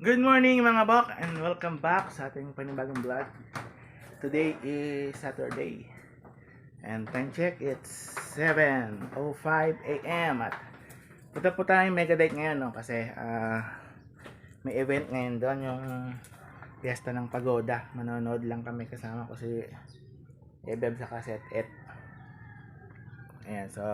Good morning mga bok and welcome back sa ating panibagong vlog. Today is Saturday and time check, it's 7:05 AM at punta po tayong Megadite ngayon, no? Kasi may event ngayon doon, yung Fiesta ng Pagoda. Manonood lang kami, kasama ko si Ebeb sa Set It. Ayan, so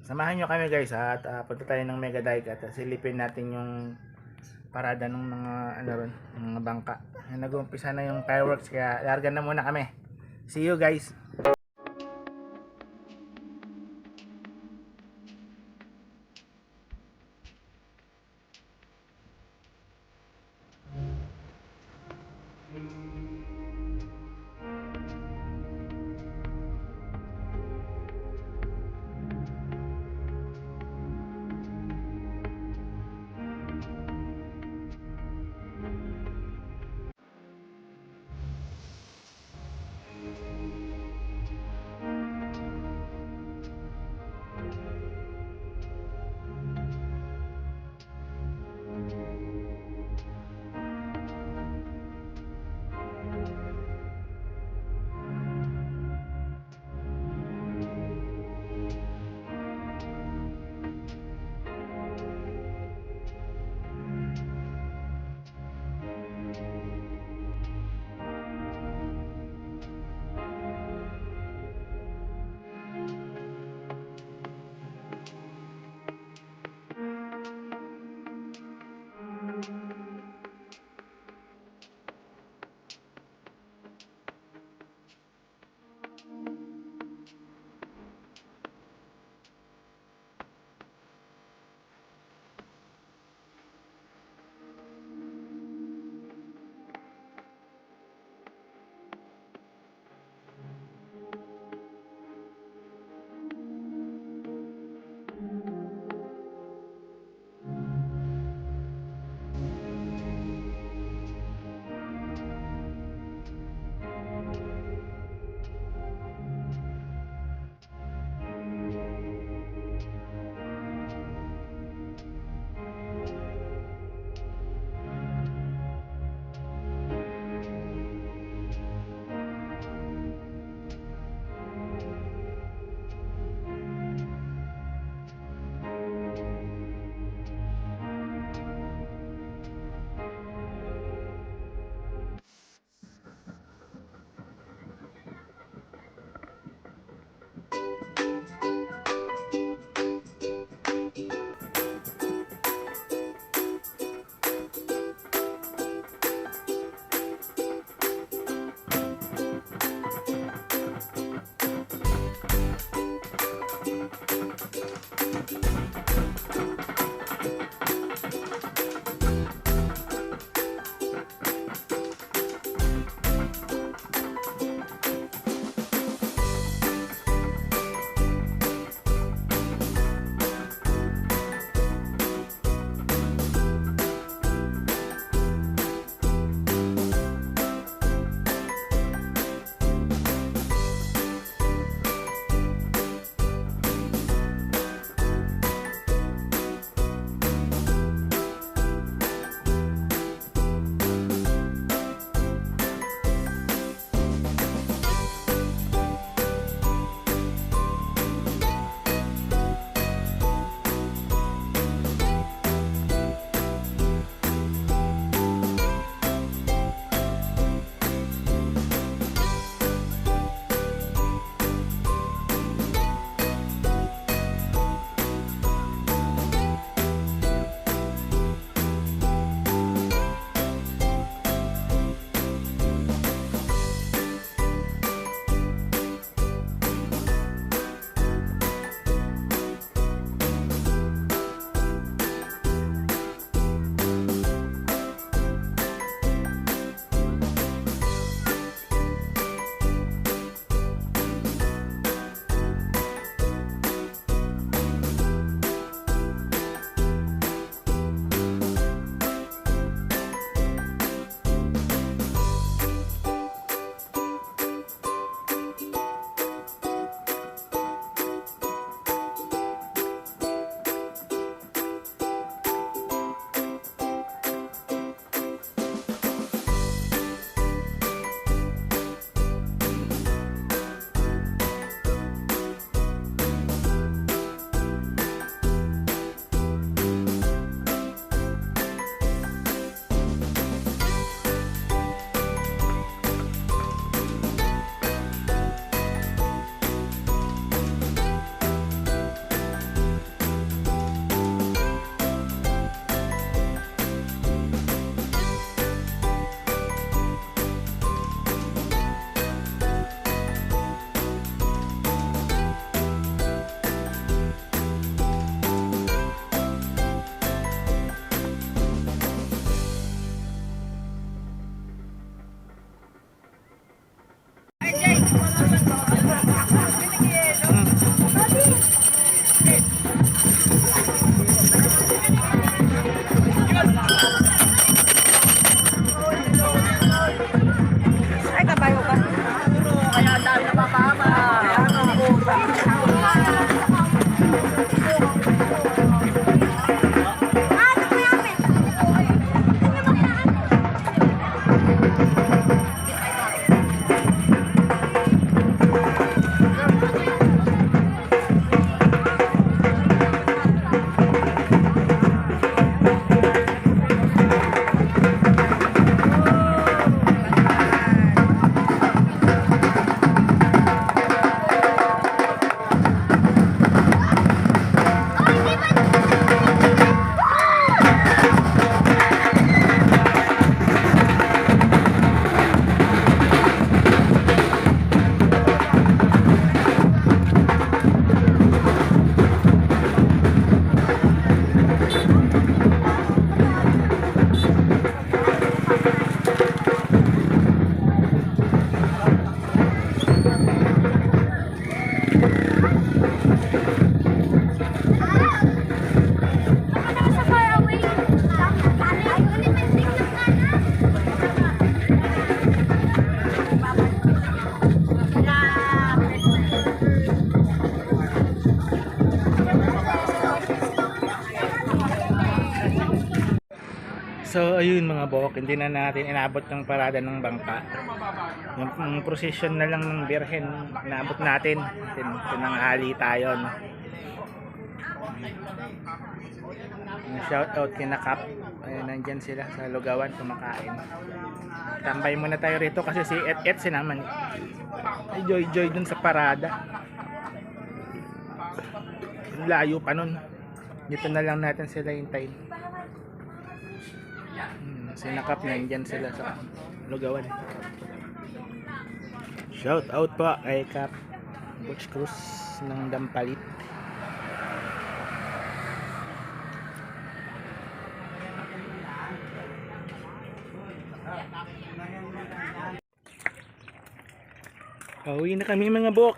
samahan nyo kami guys at punta tayo ng Megadite at silipin natin yung parada ng mga bangka. Nag-uumpisa na yung fireworks kaya larga na muna kami. See you guys. So ayun mga bok, hindi na natin inabot ng parada ng bangka. Yung procession na lang ng Birhen inabot natin. Tinanghali tayo, no? Shout out kina Kap. Ayun, nandyan sila sa lugawan kumakain. Tambay muna tayo rito kasi si Et sinaman ay joy dun sa parada. Layo pa nun. Dito na lang natin sila hintayin. Sinakap nandyan sila sa lugawan. Shout out po kay Kap Butch Cruz ng Dampalit. Pauwi na kami mga bok.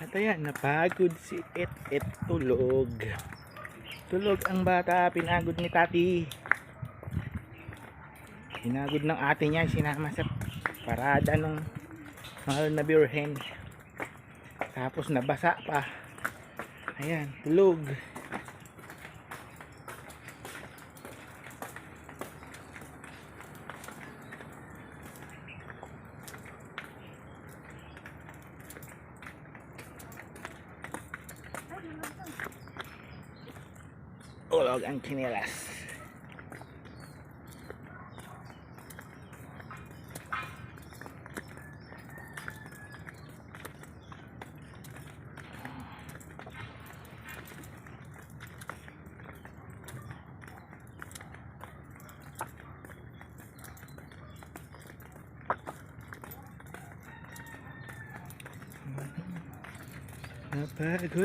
At ayan, napagod si Et tulog. Tulog ang bata, pinagod ni tati. Pinagod ng ate niya, sinama sa parada ng mahal na Birhen. Tapos nabasa pa. Ayan, tulog. Ulog ang chinelas.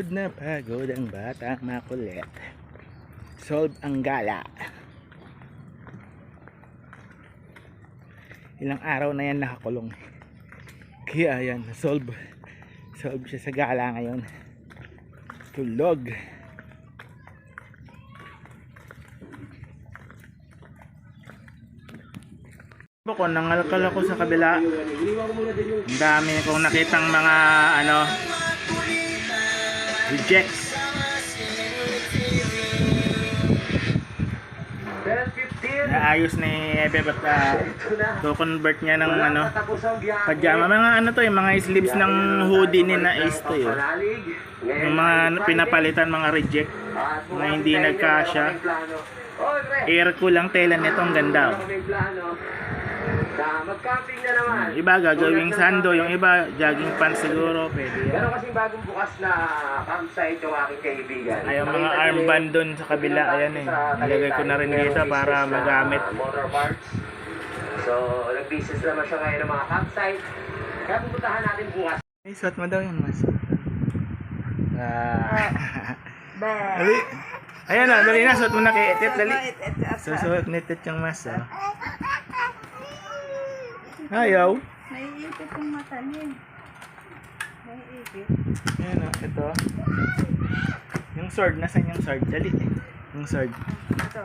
Na pagod ang batang makulit. Solve ang gala. Ilang araw na yan nakakulong. Kaya yan, solve siya sa gala ngayon. Tulog. Kung nangalkal ako sa kabila, ang dami kong nakitang mga rejects. Naayos ni Ebe to convert niya ng pajama, mga to yung mga sleeves ng hoodie ni na Ace to yun. Yung mga pinapalitan, mga reject, mga hindi nagkasya. Air ko lang tela nito, ang ganda. Mag-camping na naman. Iba gagawing sando, yung iba jogging pants siguro pwede. Meron kasing bagong bukas na campsite yung aking kaibigan. Ay, yung mga armband dun sa kabila, ayan eh. Nilagay ko na rin dito para magamit. Motor parts. So, nag-business naman siya ngayon ng mga campsite. Kaya pupuntahan natin bukas. Ay, suot mo daw yung mask. Dali. Ayan na, dali na, suot mo na kay Etet, dali. Susuot ni Etet yung mask. Ayaw. Naiipit yung mata niya. Naiipit. Ayan o, ito. Yung sword, nasan yung sword? Dali. Yung sword. Ito.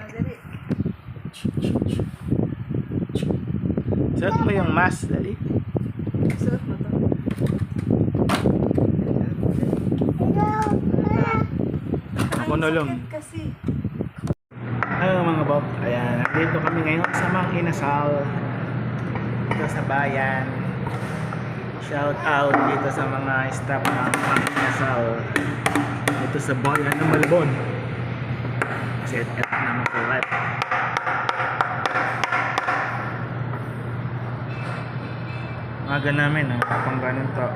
Dali. Suot mo yung mask, dali. Suot mo to. Ako nulong. Kasi. Hello mga Bob. Ayan, dito kami ngayon sa Mang Inasal. Dito sa bayan. Shout out dito sa mga staff ng Mang Inasal. Dito sa bayan ng Malabon. Kasi ito na makulat. Maga namin ha. Kapang ganun to.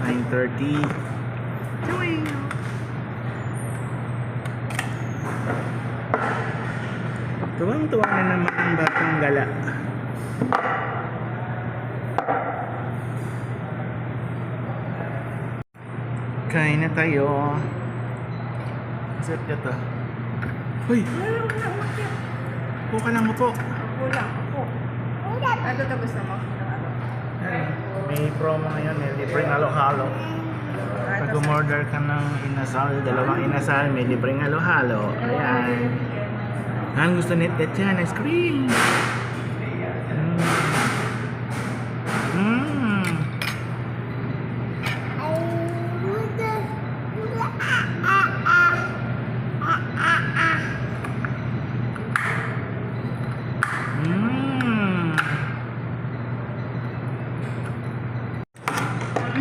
9:30. Chewing! Tuwang-tuwa na naman ang batang gala. Kain na tayo. Masarap na to. Hoy! Upo ka lang, upo. Ako lang. Ako. Ano to gusto mo? May promo ngayon eh. Libreng halo-halo. Pag umorder ka ng inasal, dalawang inasal, may libreng halo-halo. Ayan. Ang gusto ni Tet yan, ice cream.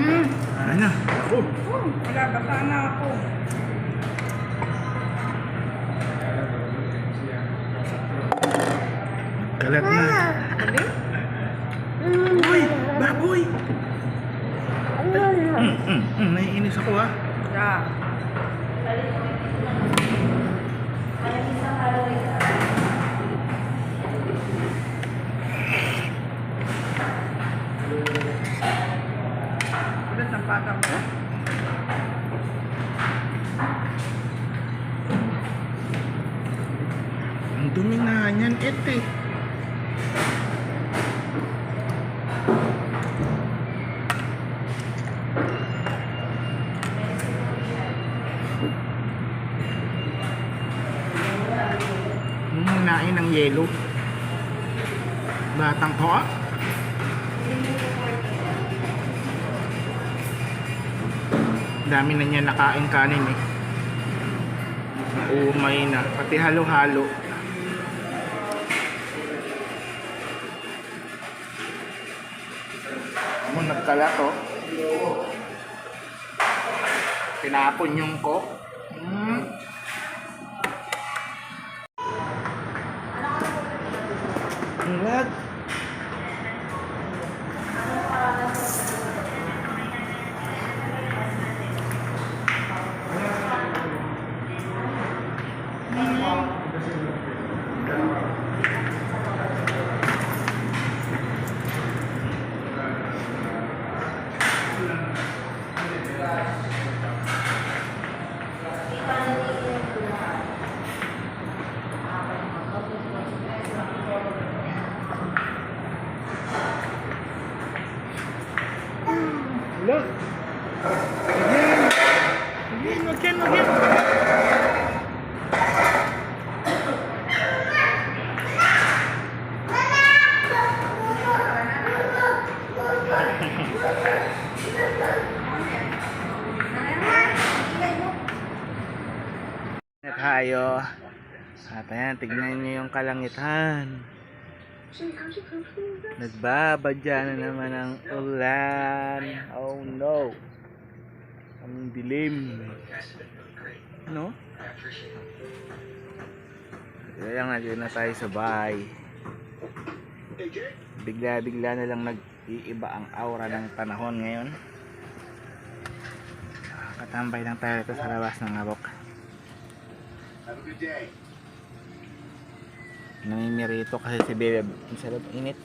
Ano? Ako. Wala, bata na ako. Kalat na. Hindi? Uy! Baboy! Naiinis ako ah. Yeah. Ulit ang patang ko. Ang dumi na yan, ete. Nain ng yelo. Batang ko ah. Dami na niya nakain kanin eh. Umay na. Pati halo-halo. Mo nagkalat oh. Pinapon yung ko. Lag. Look. Again. Tayo. At ayan, tignan nyo yung kalangitan. Nagbabadya na naman ang ulan. Oh no. Ang dilim. No? Kaya nga dyan na tayo sa bahay. Bigla-bigla na lang nag-iiba ang aura ng panahon ngayon. Katambay lang tayo ito sa labas ng abok. Have a good day. Namimirito kasi si Bebe. Masarap init.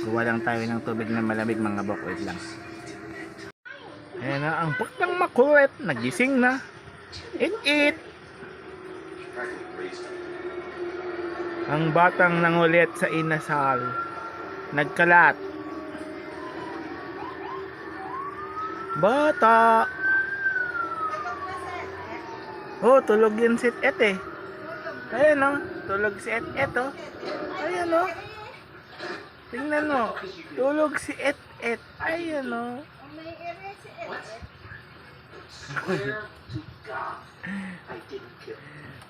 Kuha lang tayo ng tubig na malamig mga bok. Wait lang. Ayan na ang baklang makulit. Nagising na. Eat. Ang batang nangulit sa inasal. Nagkalat. Bata. Oh, tulog yun si Et eh. Ayan o. Tulog si Et oh. Ayan o. Tingnan mo. Tulog si Et. Ayan o.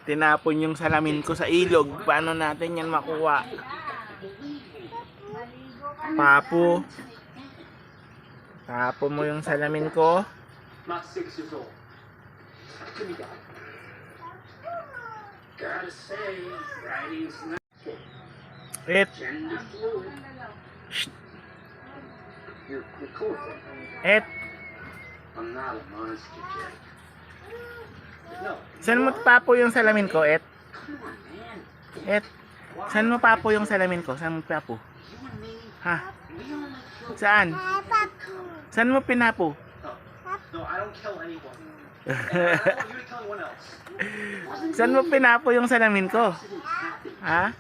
Tinapon yung salamin ko sa ilog. Paano natin yan makuha? Papo. Tapon mo yung salamin ko. Not 6 years old. Give me that. Gotta say, writing's not Et. gender fluid. Shh. You're cool with it. Et. I'm not a monster, Jack. No. Saan mo papo yung salamin ko, Et? Come on, man. Et. Saan mo papo yung salamin ko? Saan mo papo? You and me, Ha? we only kill. Saan? Saan mo pinapo? No, I don't kill anyone. And I don't want you to kill anyone else. Saan mo pinapo yung salamin ko? Accidents happen Ha?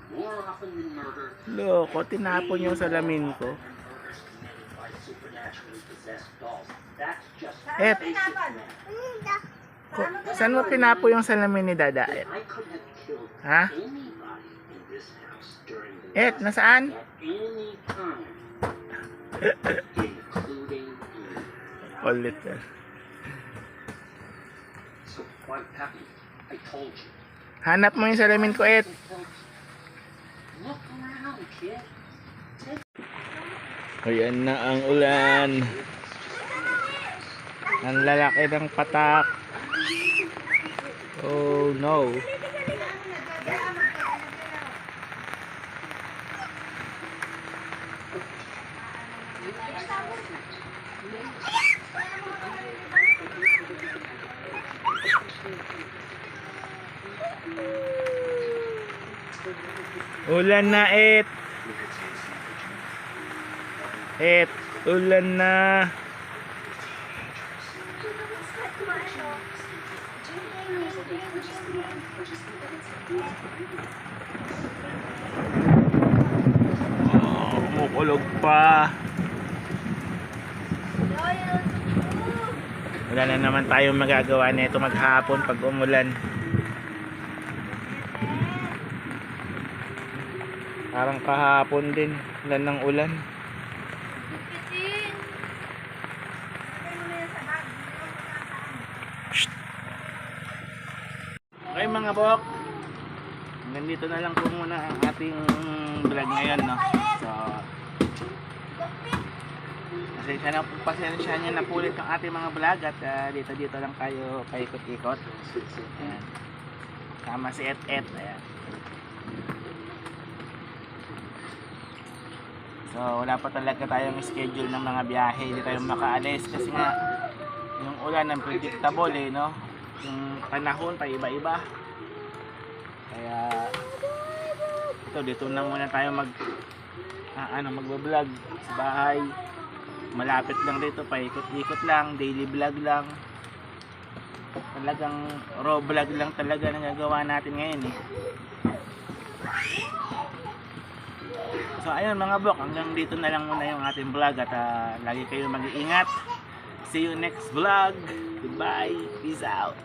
more often than murder. Loko, tinapon yung salamin ko. Murders committed by supernaturally possessed dolls. That's just Et. basic math. Saan mo pinapo yung salamin ni Dada, Et? I could have killed Ha? anybody in this house during the Et, night nasaan? at any time, including you. Ulit. So, Juan Papi, I told you. Hanap mo yung salamin ko, Et. Ayan na ang ulan. Ang lalaki ng patak. Oh no. Ulan na ulan na. Kumukulog pa. Wala na naman tayong magagawa nito maghapon pag umulan. Parang kahapon din, ulan ng ulan. Shh. Okay mga bok, nandito na lang po muna ang ating vlog ngayon, no? So, pasensya nyo na po ulit ang ating mga vlog at dito lang tayo paikot-ikot. Ayan. Sama si Et. Ayan. So wala pa talaga tayong schedule ng mga biyahe, hindi tayo makaalis kasi nga yung ulan unpredictable no? Yung panahon pa iba-iba. Kaya dito na muna tayo magba-vlog sa bahay. Malapit lang dito, paikot-ikot lang, daily vlog lang. Talagang raw vlog lang talaga nagagawa natin ngayon So ayun mga bok, hanggang dito na lang muna yung ating vlog at lagi kayo mag-iingat. See you next vlog. Goodbye. Peace out.